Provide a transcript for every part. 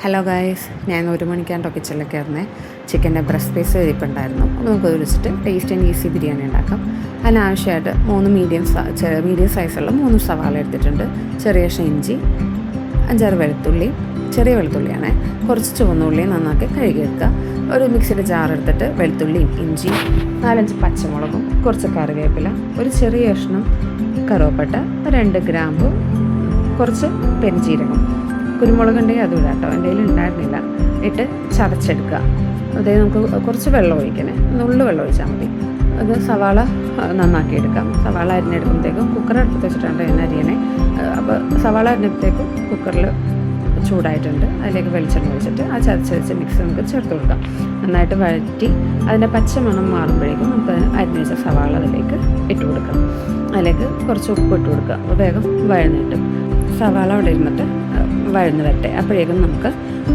Hello guys, ഞാൻ 1 മണിക്കാണ് കിച്ചണിലേക്ക് ആയിരുന്നേ. ചിക്കൻ്റെ ബ്രസ്റ്റ് പീസ് ഇരിപ്പുണ്ടായിരുന്നു. അപ്പോൾ നമുക്ക് വെച്ചിട്ട് ടേസ്റ്റ് ആൻഡ് ഈസി ബിരിയാണി ഉണ്ടാക്കാം. അതിനാവശ്യമായിട്ട് 3 മീഡിയം സൈസുള്ള 3 സവാള എടുത്തിട്ടുണ്ട്. ചെറിയ ഇഞ്ചി, 5-6 വെളുത്തുള്ളി, ചെറിയ വെളുത്തുള്ളിയാണ്. കുറച്ച് ചുവന്നുള്ളി നന്നാക്കി കഴുകിയെടുക്കുക. ഒരു മിക്സിയുടെ ജാർ എടുത്തിട്ട് വെളുത്തുള്ളിയും ഇഞ്ചിയും 4-5 പച്ചമുളകും കുറച്ച് കറിവേപ്പില, ഒരു ചെറിയ കഷ്ണം കറുവപ്പട്ട, 2 ഗ്രാമ്പു, കുറച്ച് പെരുംജീരകം, കുരുമുളക് ഉണ്ടെങ്കിൽ അതും ഇടാം കേട്ടോ. എൻ്റെ കയ്യിൽ ഉണ്ടായിരുന്നില്ല. ഇട്ട് ചതച്ചെടുക്കുക. അതായത് നമുക്ക് കുറച്ച് വെള്ളം ഒഴിക്കണേ, നുള്ളു വെള്ളം ഒഴിച്ചാൽ മതി. അത് സവാള നന്നാക്കി എടുക്കാം. സവാള അരിഞ്ഞെടുക്കുമ്പോഴത്തേക്കും കുക്കർ എടുത്ത് വെച്ചിട്ടുണ്ട് എണ്ണ അരിയണേ. അപ്പോൾ സവാള അരിഞ്ഞപ്പോഴത്തേക്കും കുക്കറിൽ ചൂടായിട്ടുണ്ട്. അതിലേക്ക് വെളിച്ചെണ്ണ ഒഴിച്ചിട്ട് ആ ചതച്ച് മിക്സ് നമുക്ക് ചേർത്ത് കൊടുക്കാം. നന്നായിട്ട് വഴറ്റി അതിൻ്റെ പച്ചമണം മാറുമ്പോഴേക്കും നമുക്ക് അരിഞ്ഞ് വെച്ച സവാള അതിലേക്ക് ഇട്ട് കൊടുക്കാം. അതിലേക്ക് കുറച്ച് ഉപ്പ് ഇട്ട് കൊടുക്കുക. അപ്പോൾ വേഗം വഴന്നിട്ട് സവാള അവിടെ ഇരുന്നിട്ട് വഴന്ന് വരട്ടെ. അപ്പോഴേക്കും നമുക്ക്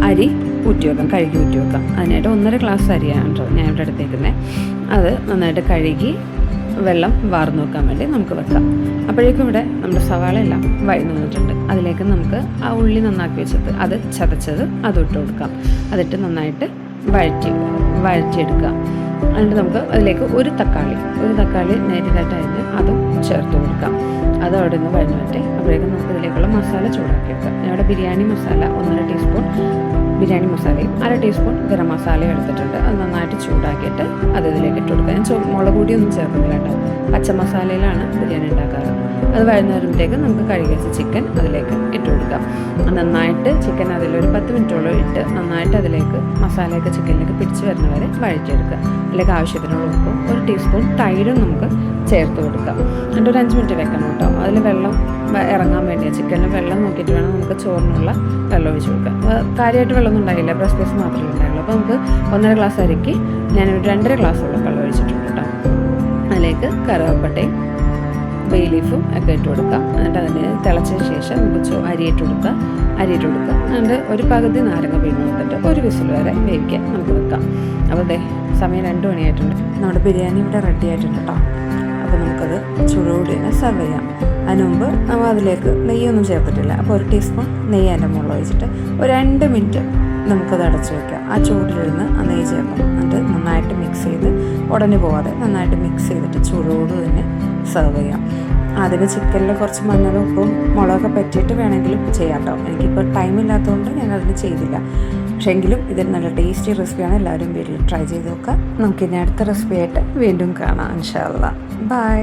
അരി ഊറ്റി വെക്കാം, കഴുകി ഊറ്റി വെക്കാം. അതിനായിട്ട് 1.5 ഗ്ലാസ് അരിയാണ് കേട്ടോ ഞാൻ ഇവിടെ എടുത്തേക്കുന്നത്. അത് നന്നായിട്ട് കഴുകി വെള്ളം വാർന്നു വെക്കാൻ വേണ്ടി നമുക്ക് വെക്കാം. അപ്പോഴേക്കും ഇവിടെ നമ്മുടെ സവാള എല്ലാം വഴന്നു വന്നിട്ടുണ്ട്. അതിലേക്ക് നമുക്ക് ആ ഉള്ളി നന്നാക്കി വെച്ചത് അത് ചതച്ചത് അതിട്ട് കൊടുക്കാം. അതിട്ട് നന്നായിട്ട് വഴറ്റിയെടുക്കുക. എന്നിട്ട് നമുക്ക് അതിലേക്ക് ഒരു തക്കാളി നേരിട്ടായിട്ട് അരിഞ്ഞ് അതും ചേർത്ത് കൊടുക്കാം. അത് അവിടെ നിന്ന് വഴന്നു വരട്ടെ. അപ്പോഴേക്കും നമുക്ക് ഇതിലേക്കുള്ള മസാല ചൂടാക്കി വെക്കാം. ഇവിടെ ബിരിയാണി മസാല 1.5 ടീസ്പൂൺ ബിരിയാണി മസാലയും 1/2 ടീസ്പൂൺ ഗരം മസാലയും എടുത്തിട്ടുണ്ട്. അത് നന്നായിട്ട് ചൂടാക്കിയിട്ട് അത് ഇതിലേക്ക് ഇട്ട് കൊടുക്കുക. ഞാൻ മുളക് പൊടിയൊന്നും ചേർക്കുന്നില്ല കേട്ടോ. പച്ച മസാലയിലാണ് ബിരിയാണി ഉണ്ടാക്കാറ്. അത് വഴന്നു വരുമ്പോഴത്തേക്ക് നമുക്ക് കഴുകി വെച്ച ചിക്കൻ അതിലേക്ക് ഇട്ട് കൊടുക്കാം. നന്നായിട്ട് ചിക്കൻ അതിലൊരു 10 മിനിറ്റോളം ഇട്ട് നന്നായിട്ട് അതിലേക്ക് മസാലയൊക്കെ ചിക്കനിലേക്ക് പിടിച്ച് വരുന്ന വരെ വഴറ്റിയെടുക്കുക. അതിലേക്ക് ആവശ്യത്തിനുള്ള ഉപ്പും 1 ടീസ്പൂൺ തൈരും നമുക്ക് ചേർത്ത് കൊടുക്കാം. എന്നിട്ട് ഒരു 5 മിനിറ്റ് വെക്കണം കേട്ടോ. അതിൽ വെള്ളം ഇറങ്ങാൻ വേണ്ടിയാണ്. ചിക്കനിൽ വെള്ളം നോക്കിയിട്ട് വേണം നമുക്ക് ചോറിനുള്ള വെള്ളം ഒഴിച്ച് കൊടുക്കാം. കാര്യമായിട്ട് വെള്ളമൊന്നും ഉണ്ടായില്ല, ബ്രസ്റ്റ് പീസ് മാത്രമേ ഉണ്ടായുള്ളൂ. അപ്പോൾ നമുക്ക് 1.5 ഗ്ലാസ് അരിക്ക് ഞാനൊരു 2.5 ഗ്ലാസോളം വെള്ളം ഒഴിച്ചിട്ടുണ്ട് കേട്ടോ. അതിലേക്ക് കറുവപ്പട്ടയും ബേ ലീഫും ഒക്കെ ഇട്ട് കൊടുക്കാം. എന്നിട്ട് അതിന് തിളച്ചതിന് ശേഷം നമുക്ക് അരിയിട്ട് കൊടുക്കുക. എന്നിട്ട് ഒരു പകുതി നാരങ്ങ പിഴിഞ്ഞ് കൊടുത്തിട്ട് 1 വിസിൽ വരെ വേവിക്കാൻ നമുക്ക് വെക്കാം. അപ്പോൾ സമയം 2 മണിയായിട്ടുണ്ട്. നമ്മുടെ ബിരിയാണി ഇവിടെ റെഡി ആയിട്ടുണ്ട് കേട്ടോ. അപ്പോൾ നമുക്കത് ചൂടോടെ തന്നെ സെർവ് ചെയ്യാം. അതിന് മുമ്പ് നമ്മൾ അതിലേക്ക് നെയ്യൊന്നും ചേർത്തിട്ടില്ല. അപ്പോൾ 1 ടീസ്പൂൺ നെയ്യ് അതിൻ്റെ മുകളിൽ ഒഴിച്ചിട്ട് ഒരു 2 മിനിറ്റ് നമുക്കത് അടച്ചു വയ്ക്കാം. ആ ചൂടിലിരുന്ന് ആ നെയ്യ് ചേർക്കണം. എന്നിട്ട് നന്നായിട്ട് മിക്സ് ചെയ്ത് ഉടനെ പോകാതെ നന്നായിട്ട് മിക്സ് ചെയ്തിട്ട് ചൂടോട് തന്നെ സെർവ് ചെയ്യാം. അതിന് ചിക്കനിൽ കുറച്ച് മഞ്ഞളും ഉപ്പും മുളകൊക്കെ പറ്റിയിട്ട് വേണമെങ്കിലും ചെയ്യാം കേട്ടോ. എനിക്കിപ്പോൾ ടൈമില്ലാത്തതുകൊണ്ട് ഞാൻ അതിന് ചെയ്തില്ല. പക്ഷേ എങ്കിലും ഇത് നല്ല ടേസ്റ്റി റെസിപ്പിയാണ്. എല്ലാവരും വീട്ടിൽ ട്രൈ ചെയ്ത് നോക്കുക. നമുക്കിനി അടുത്ത റെസിപ്പിയായിട്ട് വീണ്ടും കാണാം ഇൻഷാ അല്ലാഹ്. ബൈ.